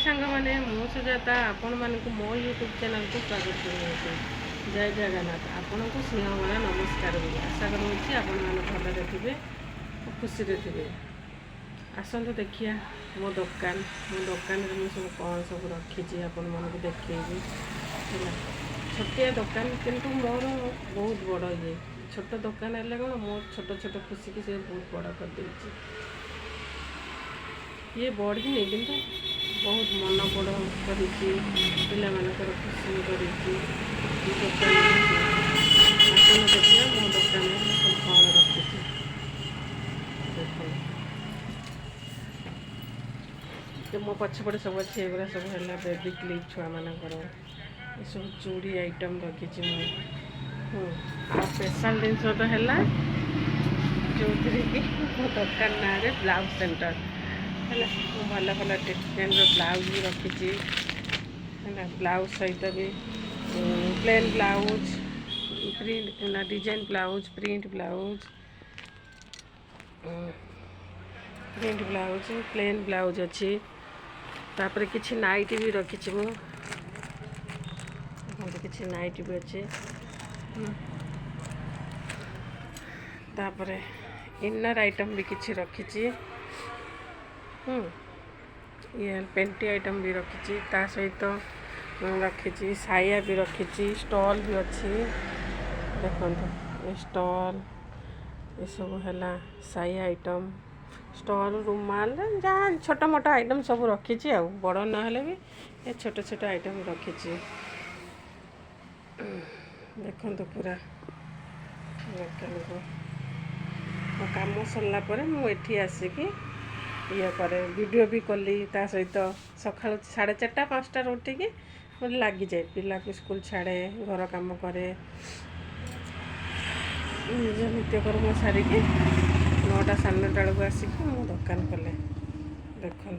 सांग मैंने मु सुजाता आपण मानक मो यूट्यूब चैनल को स्वागत करुँचे। जय जगन्नाथ। आपण को सिंहगणा नमस्कार बोली आशा करुँच आपण मैंने भलरे थे खुशी थे। आसतु देखिए मो दुकान में सब कौन सब रखी आपण मानक देखी छोटिया दुकान किंतु मोर बहुत बड़ ये छोट दुकान है कौन मो छोट छोट खुशी की से बहुत बड़ कर देती। ये बड़ ही नहीं किंतु बहुत मन बड़ कर पिला मानकर खुशी कर दुकान देखिए मो दुकान में सब कौन रखी देख मो पछपटे सब अच्छे एगुरा सब है बेबी क्लिप छुआ मानकर ये सब चूड़ी आइटम रखी स्पेशल जिन तो है जो कि मो दुकान ना ब्लाउज सेंटर है भल भल डिजाइन ब्लाउज भी रखी है ब्लाउज सहित भी plain blouse print design blouse print blouse plain blouse अच्छी तापर किसी नाइट भी रखी किसी नाइट भी अच्छे तापर इनर आइटम भी किसी रखी ये पेंटी आइटम भी रखी सहित रखी साया भी रखी स्टॉल भी अच्छी देखो स्टॉल ये सब है साया आइटम स्टॉल रुमाल जहाँ छोटा मोटा आइटम सब रखी आ बड़ ना भी ये छोट छोट आइटम रखी देखो पूरा मो काम सरला मुझे आसिकी ये करे वीडियो भी कली ता सहित सका 4:30 5टार उठिकी मुझे लगी जाए पिला को स्कूल छाड़े घर काम करे निज नित्यकर्म सारिकी 9टा 9:30 बेलू आसिक मो दुकान कले देखो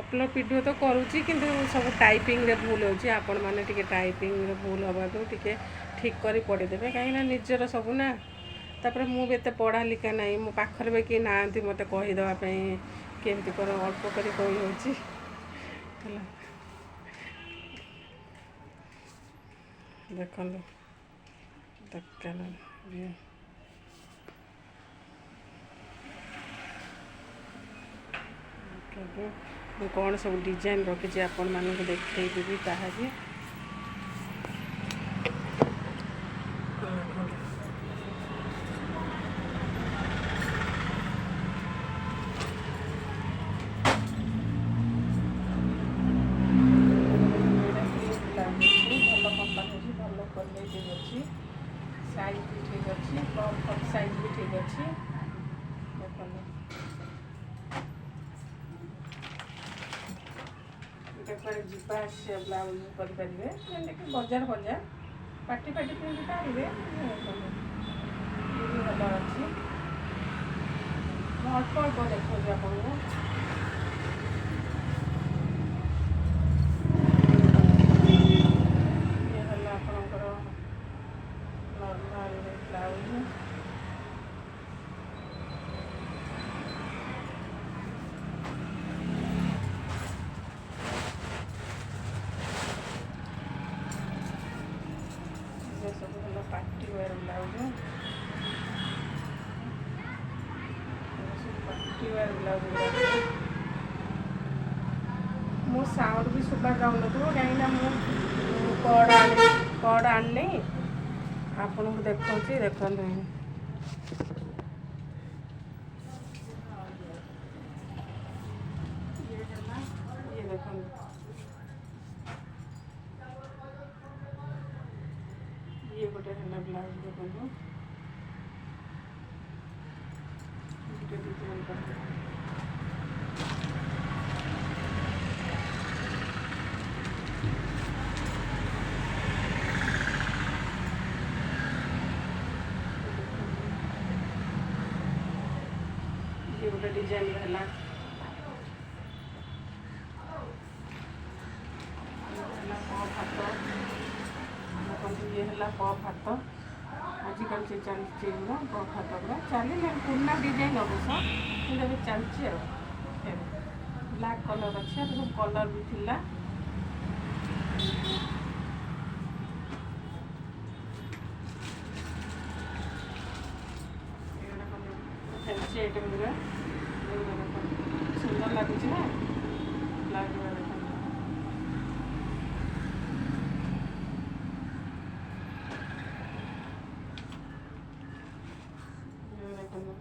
अपलोड वीडियो तो करुँची किंतु सब टाइपिंग रे भूल होची आपण माने टिके टाइपिंग रे भूल हवा तो टिके ठीक करी पढ़ी देबे कहीं निजर सब ना तापर मुझे पढ़ा लिखा ना मो पाखर भी कि ना मत कहीदेवाई केमती कर अल्प कर कही देख दुकान कौन सब डिजाइन रखी आपण मानक देखी ताहा भी साइज भी ठीक अच्छे कप साइज भी ठीक अच्छे देखो जास ब्लाउज करेंगे जमीन बजार पार्टी पिंधि पारे भल अच्छी अल्प अल्प देखिए आपको सब है party wear blouse party wear blouse मो साउंड भी सुबह जाऊन कहीं कड़ आनी आपन को देखा देखो ये देखो ये गोटे है ब्लाउज देखो ये गोटे डिजाइन है ये है पफ हाथ आजिकल से चलती पफ हाथ गुरा चलिए पुराना डिजाइन अवश्य चलती ବ୍ଲାକ୍ କଲର୍ ଅଛି, ଆଉ ସବୁ କଲର୍ ବି ଥିଲା। ଫ୍ୟାନ୍ସି ଆଇଟମ୍ ଗୁଡ଼ା ସୁନ୍ଦର ଲାଗୁଛି ନା, ବ୍ଲାକ୍ ଗୁଡ଼ା ଦେଖନ୍ତୁ। ଦେଖନ୍ତୁ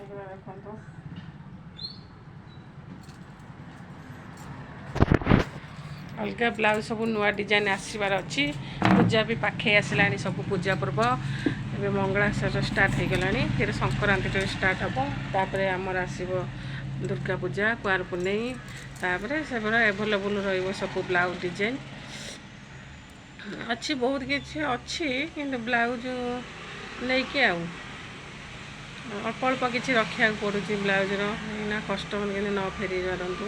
ଏଗୁଡ଼ା ଦେଖନ୍ତୁ, ଅଲଗା ବ୍ଲାଉଜ୍ ସବୁ ନୂଆ ଡିଜାଇନ୍ ଆସିବାର ଅଛି। ପୂଜା ବି ପାଖେଇ ଆସିଲାଣି, ସବୁ ପୂଜା ପର୍ବ ଏବେ ମଙ୍ଗଳାସର ଷ୍ଟାର୍ଟ ହେଇଗଲାଣି, ଫେର ସଂକ୍ରାନ୍ତିରେ ଷ୍ଟାର୍ଟ ହେବ, ତାପରେ ଆମର ଆସିବ ଦୁର୍ଗା ପୂଜା, କୁଆଁର ପୁନେଇ, ତାପରେ ସେଗୁଡ଼ା ଆଭେଲେବୁଲ୍ ରହିବ ସବୁ ବ୍ଲାଉଜ୍ ଡିଜାଇନ୍ ଅଛି, ବହୁତ କିଛି ଅଛି। କିନ୍ତୁ ବ୍ଲାଉଜ୍ ନେଇକି ଆଉ ଅଳ୍ପ ଅଳ୍ପ କିଛି ରଖିବାକୁ ପଡ଼ୁଛି ବ୍ଲାଉଜ୍ର, ଏଇନା କଷ୍ଟମର୍ କେମିତି ନ ଫେରି ପାରନ୍ତୁ।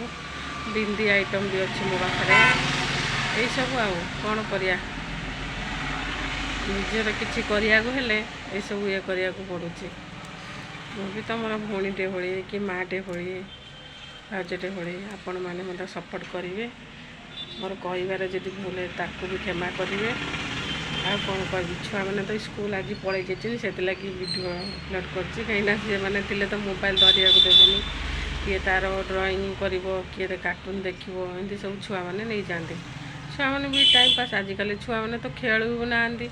ବିନ୍ଦି ଆଇଟମ୍ ବି ଅଛି ମୋ ପାଖରେ। ଏଇସବୁ ଆଉ କ'ଣ କରିବା, ନିଜର କିଛି କରିବାକୁ ହେଲେ ଏସବୁ ଇଏ କରିବାକୁ ପଡ଼ୁଛି। ମୁଁ ବି ତମର ଭଉଣୀଟେ ଭଳି କି ମାଆଟେ ଭଳି, ଭାଉଜଟେ ଭଳି, ଆପଣମାନେ ମୋତେ ସପୋର୍ଟ କରିବେ। ମୋର କହିବାରେ ଯଦି ଭୁଲ ତାକୁ ବି କ୍ଷମା କରିବେ। ଆଉ କ'ଣ କହିବି, ଛୁଆମାନେ ତ ସ୍କୁଲ ଆଜି ପଳେଇ ଯାଇଛନ୍ତି, ସେଥିଲାଗି ଭିଡ଼ିଓ ଅପଲୋଡ଼ କରୁଛି। କାହିଁକିନା ସେମାନେ ଥିଲେ ତ ମୋବାଇଲ୍ ଧରିବାକୁ ଦେବେନି, କିଏ ତା'ର ଡ୍ରଇଂ କରିବ, କିଏ କାର୍ଟୁନ୍ ଦେଖିବ, ଏମିତି ସବୁ ଛୁଆମାନେ ନେଇଯାଆନ୍ତି। ଛୁଆମାନେ ବି ଟାଇମ୍ ପାସ୍, ଆଜିକାଲି ଛୁଆମାନେ ତ ଖେଳୁ ନାହାନ୍ତି,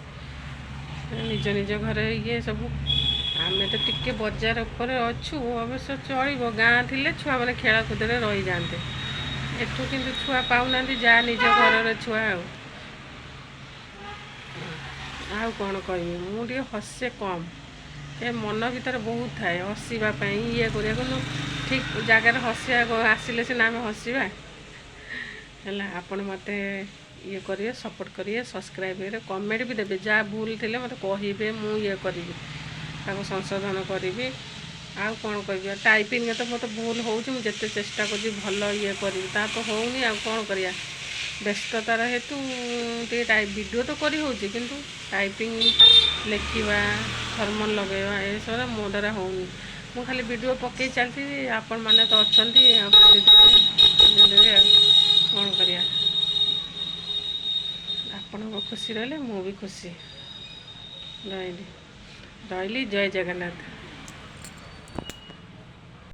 ନିଜ ନିଜ ଘରେ ଇଏ ସବୁ। ଆମେ ତ ଟିକେ ବଜାର ଉପରେ ଅଛୁ, ଅବଶ୍ୟ ଚଳିବ, ଗାଁ ଥିଲେ ଛୁଆମାନେ ଖେଳକୁଦରେ ରହିଯାଆନ୍ତେ। ଏଠୁ କିନ୍ତୁ ଛୁଆ ପାଉନାହାନ୍ତି, ଯାହା ନିଜ ଘରର ଛୁଆ। ଆଉ କ'ଣ କହିବି, ମୁଁ ଟିକେ ହସେ କମ୍, ଏ ମନ ଭିତରେ ବହୁତ ଥାଏ ହସିବା ପାଇଁ, ଇଏ କରିବାକୁ, କିନ୍ତୁ ଠିକ୍ ଜାଗାରେ ହସିବା ଆସିଲେ ସିନା ଆମେ ହସିବା। ହେଲା, ଆପଣ ମୋତେ ଇଏ କରିବେ, ସପୋର୍ଟ କରିବେ, ସବସ୍କ୍ରାଇବ୍ କରିବେ, କମେଣ୍ଟ ବି ଦେବେ, ଯାହା ଭୁଲ ଥିଲେ ମୋତେ କହିବେ, ମୁଁ ଇଏ କରିବି, ତାକୁ ସଂଶୋଧନ କରିବି। ଆଉ କ'ଣ କହିବି, ଟାଇପିଂରେ ତ ମୋତେ ଭୁଲ ହେଉଛି, ମୁଁ ଯେତେ ଚେଷ୍ଟା କରୁଛି ଭଲ ଇଏ କରିବି, ତା ତ ହେଉନି। ଆଉ କ'ଣ କରିବା, ବ୍ୟସ୍ତତାର ହେତୁ ଟିକେ ଭିଡ଼ିଓ ତ କରି ହେଉଛି, କିନ୍ତୁ ଟାଇପିଂ, ଲେଖିବା, ଫର୍ମାଲ୍ ଲଗାଇବା ଏସବୁ ମୋ ଦ୍ୱାରା ହେଉନି। ମୁଁ ଖାଲି ଭିଡ଼ିଓ ପକାଇ ଚାଲିଛି, ଆପଣମାନେ ତ ଅଛନ୍ତି, ଆଉ ଦେବେ। ଆଉ କ'ଣ କରିବା, ଆପଣଙ୍କ ଖୁସି ରହିଲେ ମୁଁ ବି ଖୁସି ରହିଲି। ଜୟ ଜଗନ୍ନାଥ।